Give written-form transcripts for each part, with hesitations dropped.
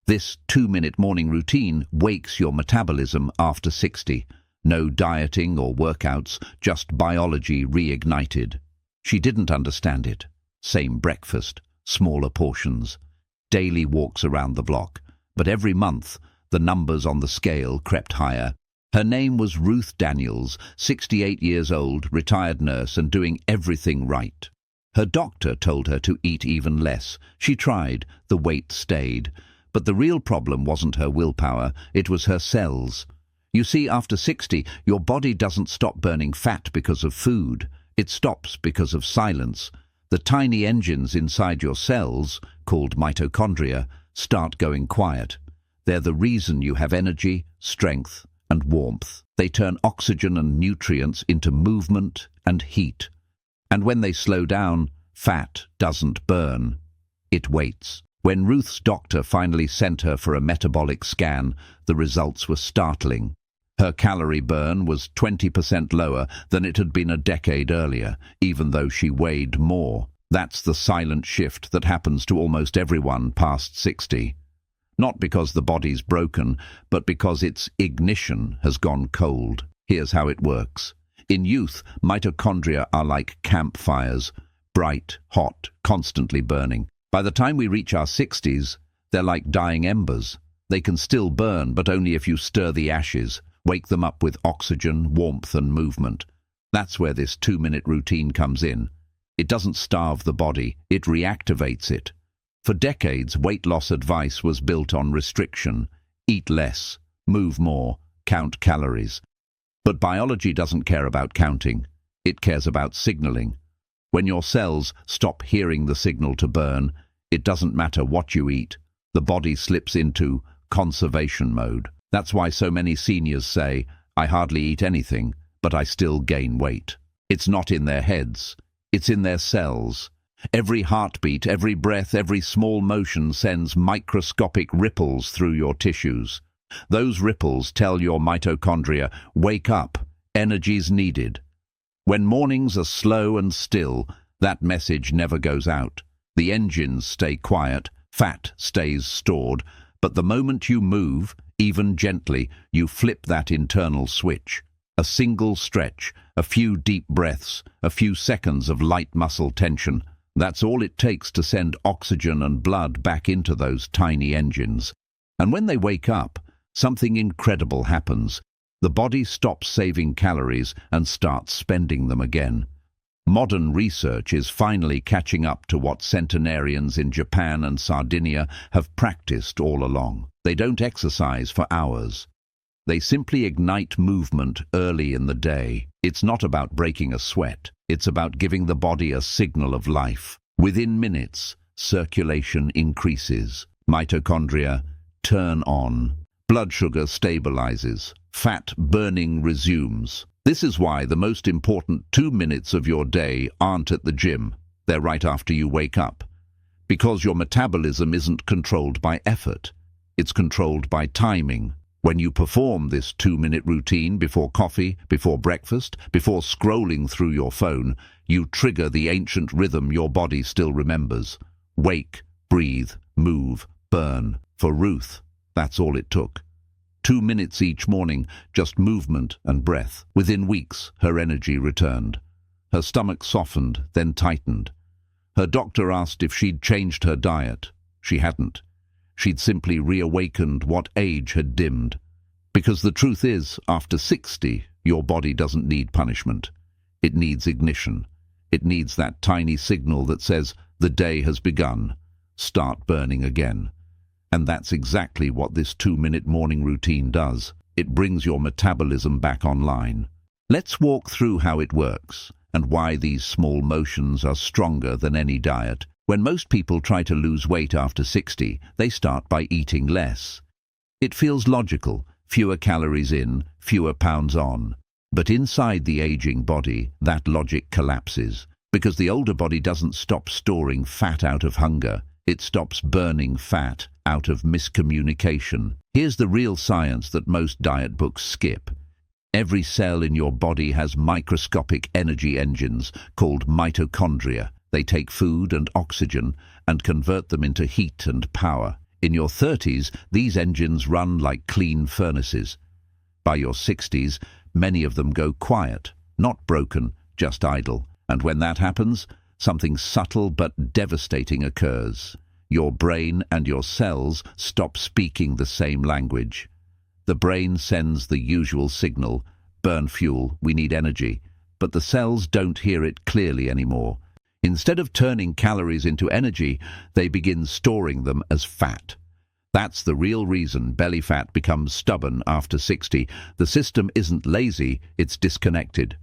This 2-minute morning routine wakes your metabolism after 60. No dieting or workouts, just biology reignited. She didn't understand it. Same breakfast, smaller portions, daily walks around the block. But every month, the numbers on the scale crept higher. Her name was Ruth Daniels, 68 years old, retired nurse and doing everything right. Her doctor told her to eat even less. She tried, the weight stayed. But the real problem wasn't her willpower, it was her cells. You see, after 60, your body doesn't stop burning fat because of food. It stops because of silence. The tiny engines inside your cells, called mitochondria, start going quiet. They're the reason you have energy, strength, and warmth. They turn oxygen and nutrients into movement and heat. And when they slow down, fat doesn't burn. It waits. When Ruth's doctor finally sent her for a metabolic scan, the results were startling. Her calorie burn was 20% lower than it had been a decade earlier, even though she weighed more. That's the silent shift that happens to almost everyone past 60. Not because the body's broken, but because its ignition has gone cold. Here's how it works. In youth, mitochondria are like campfires, bright, hot, constantly burning. By the time we reach our 60s, they're like dying embers. They can still burn, but only if you stir the ashes, wake them up with oxygen, warmth and movement. That's where this 2-minute routine comes in. It doesn't starve the body, it reactivates it. For decades, weight loss advice was built on restriction. Eat less, move more, count calories. But biology doesn't care about counting. It cares about signaling. When your cells stop hearing the signal to burn, it doesn't matter what you eat. The body slips into conservation mode. That's why so many seniors say, I hardly eat anything, but I still gain weight. It's not in their heads. It's in their cells. Every heartbeat, every breath, every small motion sends microscopic ripples through your tissues. Those ripples tell your mitochondria, wake up, energy's needed. When mornings are slow and still, that message never goes out. The engines stay quiet, fat stays stored, but the moment you move, even gently, you flip that internal switch. A single stretch, a few deep breaths, a few seconds of light muscle tension. That's all it takes to send oxygen and blood back into those tiny engines. And when they wake up, something incredible happens. The body stops saving calories and starts spending them again. Modern research is finally catching up to what centenarians in Japan and Sardinia have practiced all along. They don't exercise for hours. They simply ignite movement early in the day. It's not about breaking a sweat. It's about giving the body a signal of life. Within minutes, circulation increases. Mitochondria turn on. Blood sugar stabilizes. Fat burning resumes. This is why the most important 2 minutes of your day aren't at the gym. They're right after you wake up. Because your metabolism isn't controlled by effort. It's controlled by timing. When you perform this 2-minute routine before coffee, before breakfast, before scrolling through your phone, you trigger the ancient rhythm your body still remembers. Wake, breathe, move, burn. For Ruth, that's all it took. 2 minutes each morning, just movement and breath. Within weeks, her energy returned. Her stomach softened, then tightened. Her doctor asked if she'd changed her diet. She hadn't. She'd simply reawakened what age had dimmed. Because the truth is, after 60, your body doesn't need punishment. It needs ignition. It needs that tiny signal that says, the day has begun. Start burning again. And that's exactly what this 2-minute morning routine does. It brings your metabolism back online. Let's walk through how it works and why these small motions are stronger than any diet. When most people try to lose weight after 60, they start by eating less. It feels logical, fewer calories in, fewer pounds on. But inside the aging body, that logic collapses, because the older body doesn't stop storing fat out of hunger. It stops burning fat out of miscommunication. Here's the real science that most diet books skip. Every cell in your body has microscopic energy engines called mitochondria. They take food and oxygen and convert them into heat and power. In your 30s, these engines run like clean furnaces. By your 60s, many of them go quiet, not broken, just idle. And when that happens, something subtle but devastating occurs. Your brain and your cells stop speaking the same language. The brain sends the usual signal, burn fuel, we need energy, but the cells don't hear it clearly anymore. Instead of turning calories into energy, they begin storing them as fat. That's the real reason belly fat becomes stubborn after 60. The system isn't lazy, it's disconnected.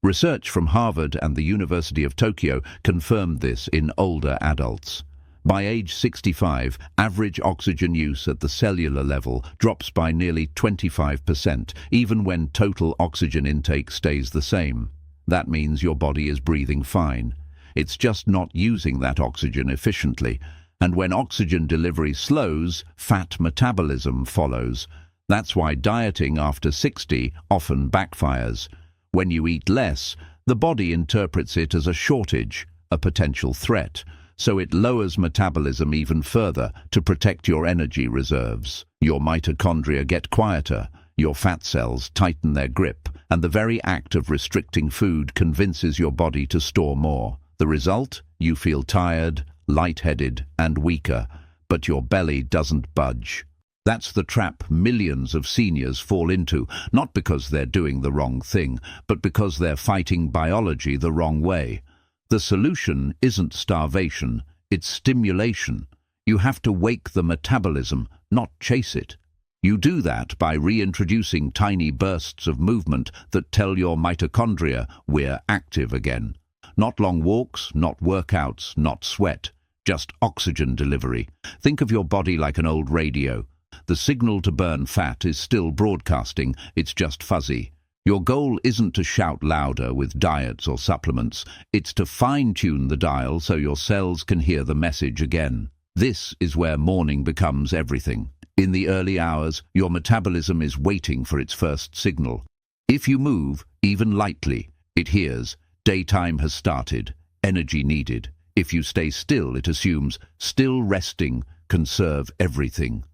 Research from Harvard and the University of Tokyo confirmed this in older adults. By age 65, average oxygen use at the cellular level drops by nearly 25%, even when total oxygen intake stays the same. That means your body is breathing fine. It's just not using that oxygen efficiently. And when oxygen delivery slows, fat metabolism follows. That's why dieting after 60 often backfires. When you eat less, the body interprets it as a shortage, a potential threat, so it lowers metabolism even further to protect your energy reserves. Your mitochondria get quieter, your fat cells tighten their grip, and the very act of restricting food convinces your body to store more. The result? You feel tired, lightheaded, and weaker, but your belly doesn't budge. That's the trap millions of seniors fall into, not because they're doing the wrong thing, but because they're fighting biology the wrong way. The solution isn't starvation, it's stimulation. You have to wake the metabolism, not chase it. You do that by reintroducing tiny bursts of movement that tell your mitochondria we're active again. Not long walks, not workouts, not sweat, just oxygen delivery. Think of your body like an old radio. The signal to burn fat is still broadcasting, it's just fuzzy. Your goal isn't to shout louder with diets or supplements, it's to fine-tune the dial so your cells can hear the message again. This is where morning becomes everything. In the early hours, your metabolism is waiting for its first signal. If you move, even lightly, it hears, daytime has started, energy needed. If you stay still, it assumes, still resting, conserve everything.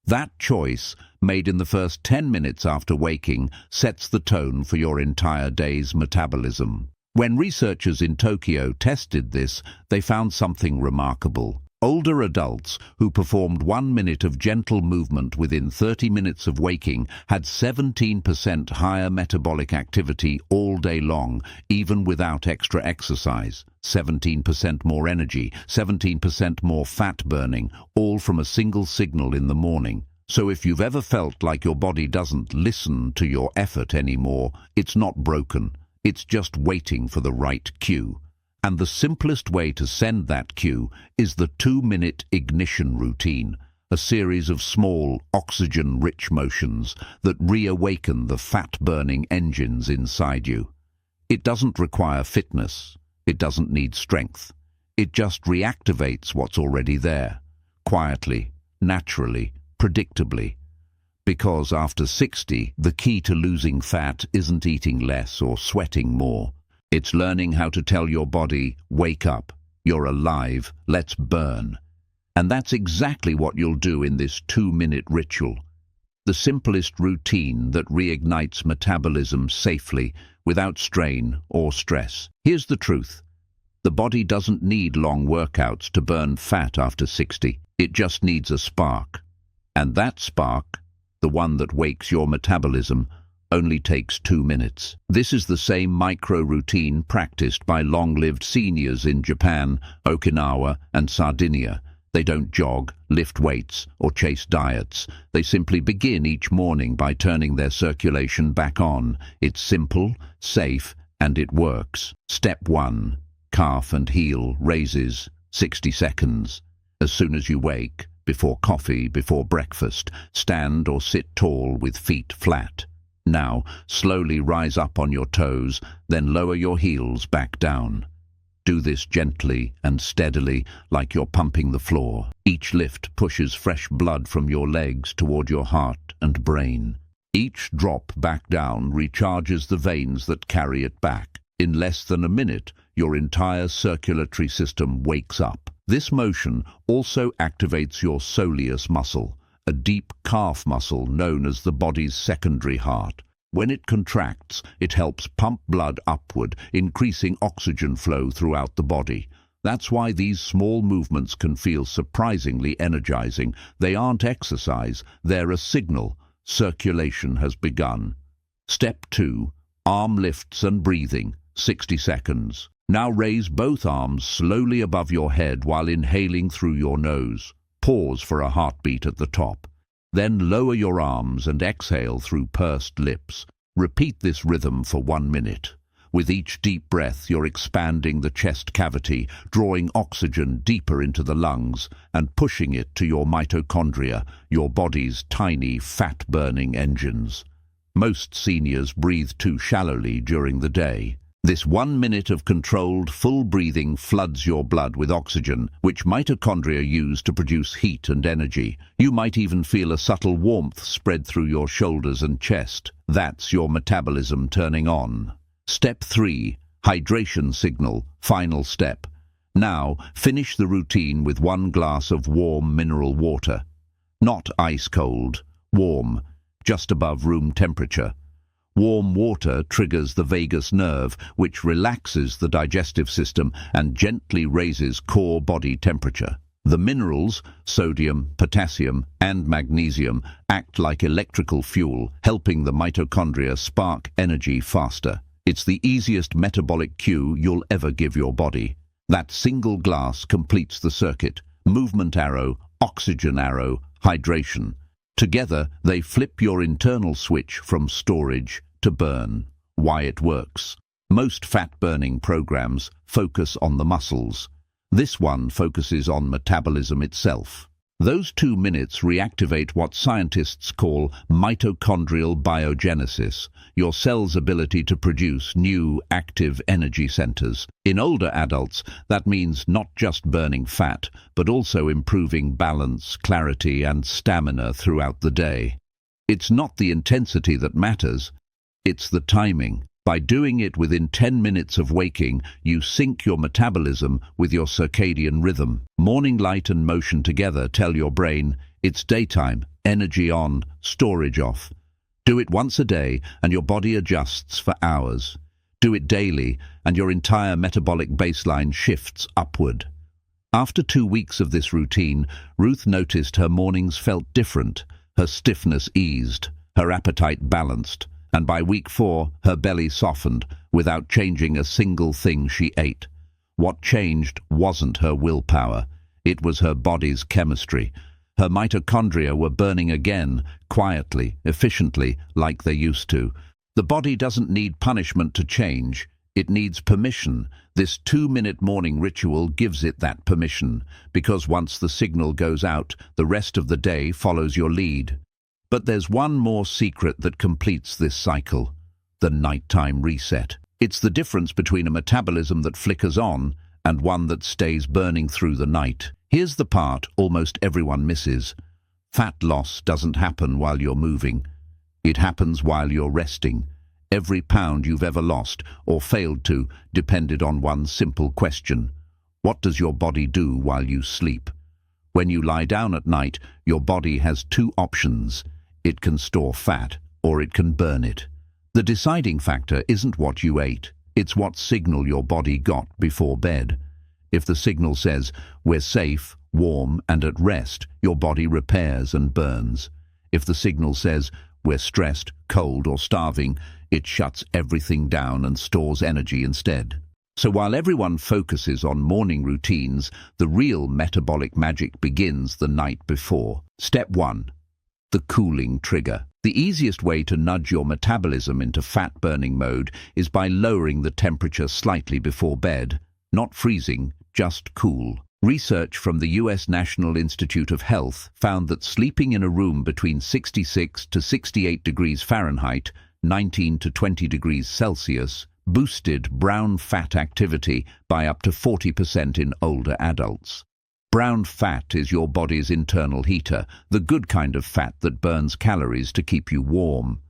That choice, made in the first 10 minutes after waking, sets the tone for your entire day's metabolism. When researchers in Tokyo tested this, they found something remarkable. Older adults who performed 1 minute of gentle movement within 30 minutes of waking had 17% higher metabolic activity all day long, even without extra exercise. 17% more energy, 17% more fat burning, all from a single signal in the morning. So if you've ever felt like your body doesn't listen to your effort anymore, it's not broken. It's just waiting for the right cue. And the simplest way to send that cue is the 2-minute ignition routine, a series of small, oxygen-rich motions that reawaken the fat-burning engines inside you. It doesn't require fitness. It doesn't need strength. It just reactivates what's already there, quietly, naturally, predictably. Because after 60, the key to losing fat isn't eating less or sweating more. It's learning how to tell your body, wake up, you're alive, let's burn. And that's exactly what you'll do in this 2-minute ritual. The simplest routine that reignites metabolism safely, without strain or stress. Here's the truth. The body doesn't need long workouts to burn fat after 60. It just needs a spark. And that spark, the one that wakes your metabolism, only takes 2 minutes. This is the same micro-routine practiced by long-lived seniors in Japan, Okinawa, and Sardinia. They don't jog, lift weights, or chase diets. They simply begin each morning by turning their circulation back on. It's simple, safe, and it works. Step 1. Calf and heel raises, 60 seconds. As soon as you wake, before coffee, before breakfast, stand or sit tall with feet flat. Now, slowly rise up on your toes, then lower your heels back down. Do this gently and steadily, like you're pumping the floor. Each lift pushes fresh blood from your legs toward your heart and brain. Each drop back down recharges the veins that carry it back. In less than a minute, your entire circulatory system wakes up. This motion also activates your soleus muscle, a deep calf muscle known as the body's secondary heart. When it contracts, it helps pump blood upward, increasing oxygen flow throughout the body. That's why these small movements can feel surprisingly energizing. They aren't exercise, they're a signal. Circulation has begun. Step 2. Arm lifts and breathing, 60 seconds. Now raise both arms slowly above your head while inhaling through your nose. Pause for a heartbeat at the top. Then lower your arms and exhale through pursed lips. Repeat this rhythm for 1 minute. With each deep breath, you're expanding the chest cavity, drawing oxygen deeper into the lungs and pushing it to your mitochondria, your body's tiny fat-burning engines. Most seniors breathe too shallowly during the day. This 1 minute of controlled, full breathing floods your blood with oxygen, which mitochondria use to produce heat and energy. You might even feel a subtle warmth spread through your shoulders and chest. That's your metabolism turning on. Step 3. Hydration signal, final step. Now, finish the routine with 1 glass of warm mineral water. Not ice cold, warm, just above room temperature. Warm water triggers the vagus nerve, which relaxes the digestive system and gently raises core body temperature. The minerals, sodium, potassium, and magnesium, act like electrical fuel, helping the mitochondria spark energy faster. It's the easiest metabolic cue you'll ever give your body. That single glass completes the circuit. Movement arrow, oxygen arrow, hydration. Together, they flip your internal switch from storage to burn. Why it works. Most fat-burning programs focus on the muscles. This one focuses on metabolism itself. Those 2 minutes reactivate what scientists call mitochondrial biogenesis, your cell's ability to produce new active energy centers. In older adults, that means not just burning fat, but also improving balance, clarity, and stamina throughout the day. It's not the intensity that matters, it's the timing. By doing it within 10 minutes of waking, you sync your metabolism with your circadian rhythm. Morning light and motion together tell your brain, it's daytime, energy on, storage off. Do it once a day and your body adjusts for hours. Do it daily and your entire metabolic baseline shifts upward. After 2 weeks of this routine, Ruth noticed her mornings felt different. Her stiffness eased, her appetite balanced, and by week 4, her belly softened without changing a single thing she ate. What changed wasn't her willpower, it was her body's chemistry. Her mitochondria were burning again, quietly, efficiently, like they used to. The body doesn't need punishment to change, it needs permission. This 2-minute morning ritual gives it that permission, because once the signal goes out, the rest of the day follows your lead. But there's one more secret that completes this cycle: the nighttime reset. It's the difference between a metabolism that flickers on and one that stays burning through the night. Here's the part almost everyone misses. Fat loss doesn't happen while you're moving. It happens while you're resting. Every pound you've ever lost or failed to depended on one simple question: what does your body do while you sleep? When you lie down at night, your body has 2 options. It can store fat, or it can burn it. The deciding factor isn't what you ate, it's what signal your body got before bed. If the signal says, we're safe, warm, and at rest, your body repairs and burns. If the signal says, we're stressed, cold, or starving, it shuts everything down and stores energy instead. So while everyone focuses on morning routines, the real metabolic magic begins the night before. Step 1. The cooling trigger. The easiest way to nudge your metabolism into fat-burning mode is by lowering the temperature slightly before bed. Not freezing, just cool. Research from the US National Institute of Health found that sleeping in a room between 66 to 68 degrees Fahrenheit, 19 to 20 degrees Celsius, boosted brown fat activity by up to 40% in older adults. Brown fat is your body's internal heater, the good kind of fat that burns calories to keep you warm.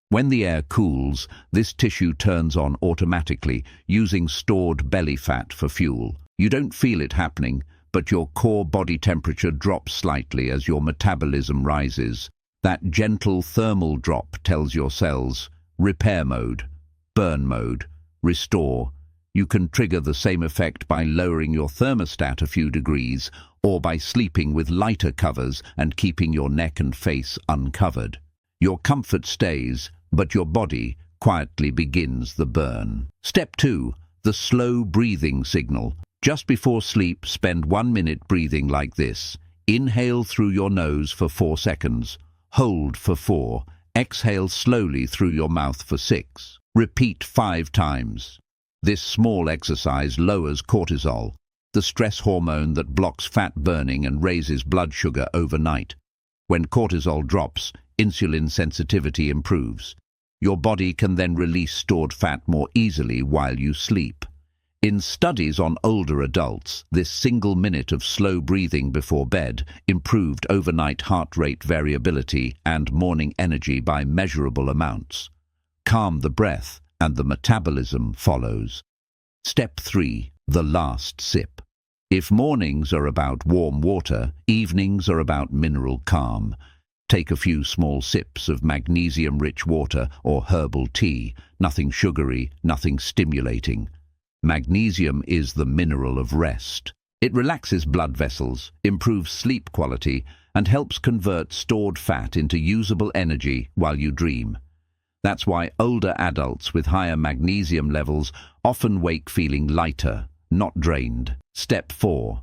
When the air cools, this tissue turns on automatically, using stored belly fat for fuel. You don't feel it happening, but your core body temperature drops slightly as your metabolism rises. That gentle thermal drop tells your cells, repair mode, burn mode, restore. You can trigger the same effect by lowering your thermostat a few degrees or by sleeping with lighter covers and keeping your neck and face uncovered. Your comfort stays, but your body quietly begins the burn. Step 2. The slow breathing signal. Just before sleep, spend 1 minute breathing like this. Inhale through your nose for 4 seconds. Hold for 4. Exhale slowly through your mouth for 6. Repeat 5 times. This small exercise lowers cortisol, the stress hormone that blocks fat burning and raises blood sugar overnight. When cortisol drops, insulin sensitivity improves. Your body can then release stored fat more easily while you sleep. In studies on older adults, this single minute of slow breathing before bed improved overnight heart rate variability and morning energy by measurable amounts. Calm the breath, and the metabolism follows. Step 3. The last sip. If mornings are about warm water, evenings are about mineral calm. Take a few small sips of magnesium-rich water or herbal tea, nothing sugary, nothing stimulating. Magnesium is the mineral of rest. It relaxes blood vessels, improves sleep quality, and helps convert stored fat into usable energy while you dream. That's why older adults with higher magnesium levels often wake feeling lighter, not drained. Step 4.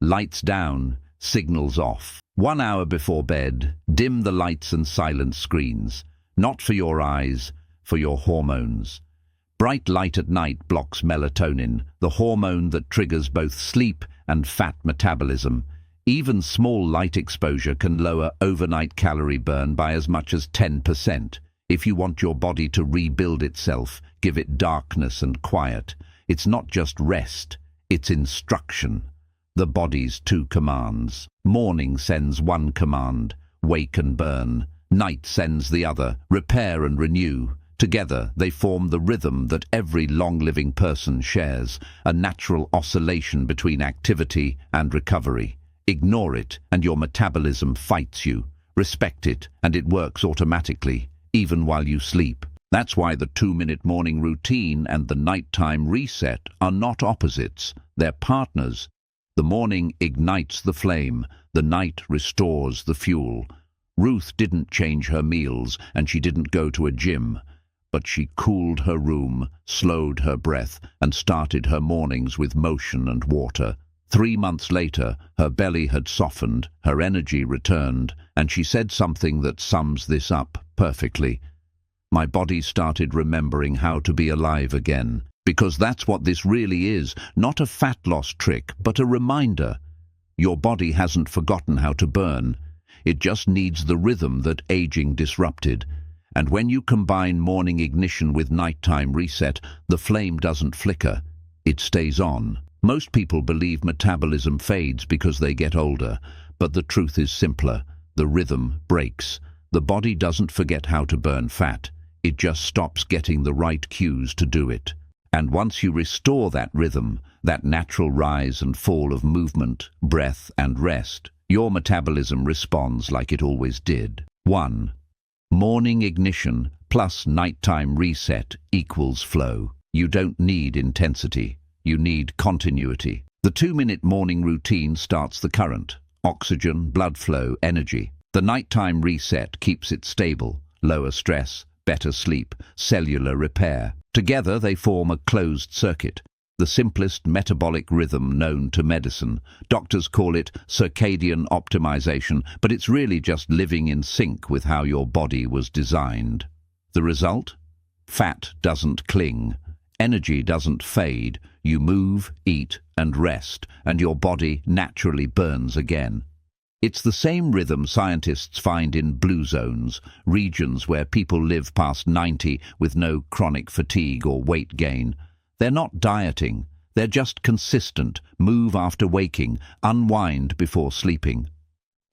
Lights down, signals off. 1 hour before bed, dim the lights and silence screens. Not for your eyes, for your hormones. Bright light at night blocks melatonin, the hormone that triggers both sleep and fat metabolism. Even small light exposure can lower overnight calorie burn by as much as 10%. If you want your body to rebuild itself, give it darkness and quiet. It's not just rest, it's instruction. The body's 2 commands. Morning sends 1 command, wake and burn. Night sends the other, repair and renew. Together, they form the rhythm that every long-living person shares, a natural oscillation between activity and recovery. Ignore it, and your metabolism fights you. Respect it, and it works automatically, even while you sleep. That's why the 2-minute morning routine and the nighttime reset are not opposites, they're partners. The morning ignites the flame, the night restores the fuel. Ruth didn't change her meals, and she didn't go to a gym. But she cooled her room, slowed her breath, and started her mornings with motion and water. 3 months later, her belly had softened, her energy returned, and she said something that sums this up perfectly. My body started remembering how to be alive again, because that's what this really is, not a fat loss trick, but a reminder. Your body hasn't forgotten how to burn. It just needs the rhythm that aging disrupted. And when you combine morning ignition with nighttime reset, the flame doesn't flicker. It stays on. Most people believe metabolism fades because they get older, but the truth is simpler. The rhythm breaks. The body doesn't forget how to burn fat. It just stops getting the right cues to do it. And once you restore that rhythm, that natural rise and fall of movement, breath and rest, your metabolism responds like it always did. 1. Morning ignition plus nighttime reset equals flow. You don't need intensity. You need continuity. The 2-minute morning routine starts the current, oxygen, blood flow, energy. The nighttime reset keeps it stable, lower stress, better sleep, cellular repair. Together they form a closed circuit, the simplest metabolic rhythm known to medicine. Doctors call it circadian optimization, but it's really just living in sync with how your body was designed. The result? Fat doesn't cling. Energy doesn't fade. You move, eat, and rest, and your body naturally burns again. It's the same rhythm scientists find in blue zones, regions where people live past 90 with no chronic fatigue or weight gain. They're not dieting, they're just consistent, move after waking, unwind before sleeping.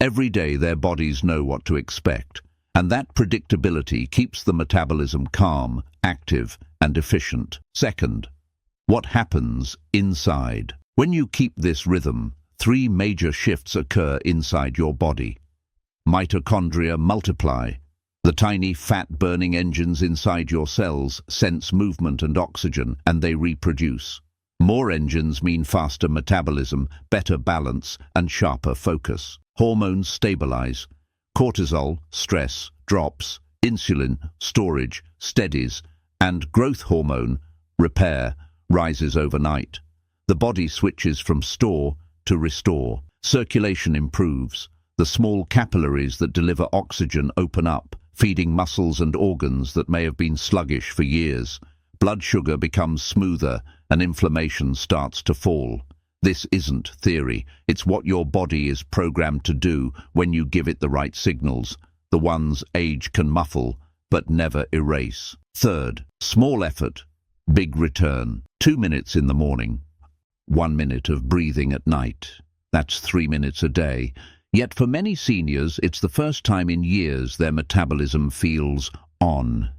Every day their bodies know what to expect, and that predictability keeps the metabolism calm, active, and efficient. Second, what happens inside? When you keep this rhythm, Three major shifts occur inside your body. Mitochondria multiply. The tiny fat-burning engines inside your cells sense movement and oxygen, and they reproduce. More engines mean faster metabolism, better balance, and sharper focus. Hormones stabilize. Cortisol, stress, drops. Insulin, storage, steadies. And growth hormone, repair, rises overnight. The body switches from store to restore. Circulation improves. The small capillaries that deliver oxygen open up, feeding muscles and organs that may have been sluggish for years. Blood sugar becomes smoother and inflammation starts to fall. This isn't theory. It's what your body is programmed to do when you give it the right signals, the ones age can muffle but never erase. Third, small effort, big return. 2 minutes in the morning, 1 minute of breathing at night. That's 3 minutes a day. Yet for many seniors, it's the first time in years their metabolism feels on.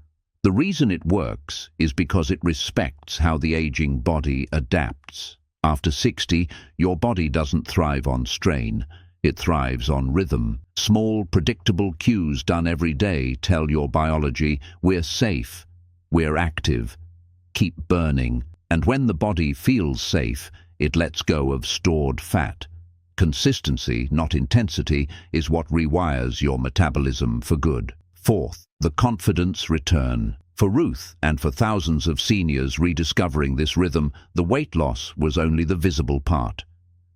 The reason it works is because it respects how the aging body adapts. After 60, your body doesn't thrive on strain. It thrives on rhythm. Small, predictable cues done every day tell your biology, we're safe, we're active, keep burning. And when the body feels safe, it lets go of stored fat. Consistency, not intensity, is what rewires your metabolism for good. Fourth, the confidence return. For Ruth, and for thousands of seniors rediscovering this rhythm, the weight loss was only the visible part.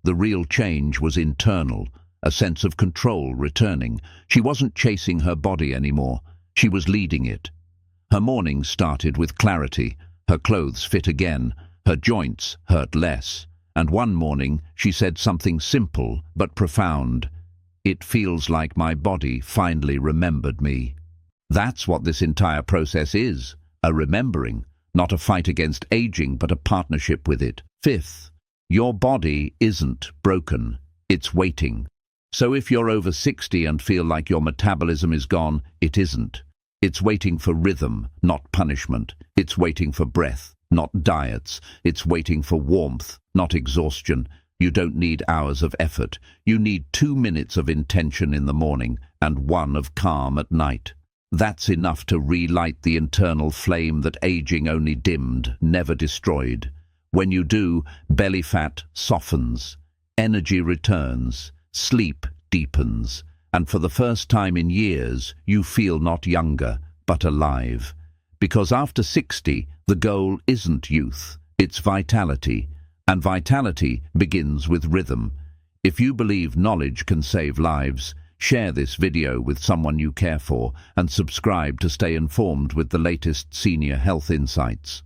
The real change was internal, a sense of control returning. She wasn't chasing her body anymore. She was leading it. Her mornings started with clarity. Her clothes fit again. Her joints hurt less. And one morning, she said something simple but profound. It feels like my body finally remembered me. That's what this entire process is, a remembering, not a fight against aging, but a partnership with it. Fifth, your body isn't broken, it's waiting. So if you're over 60 and feel like your metabolism is gone, it isn't. It's waiting for rhythm, not punishment. It's waiting for breath, not diets. It's waiting for warmth, not exhaustion. You don't need hours of effort. You need 2 minutes of intention in the morning and 1 of calm at night. That's enough to relight the internal flame that aging only dimmed, never destroyed. When you do, belly fat softens, energy returns, sleep deepens, and for the first time in years, you feel not younger, but alive. Because after 60, the goal isn't youth, it's vitality, and vitality begins with rhythm. If you believe knowledge can save lives, share this video with someone you care for and subscribe to stay informed with the latest senior health insights.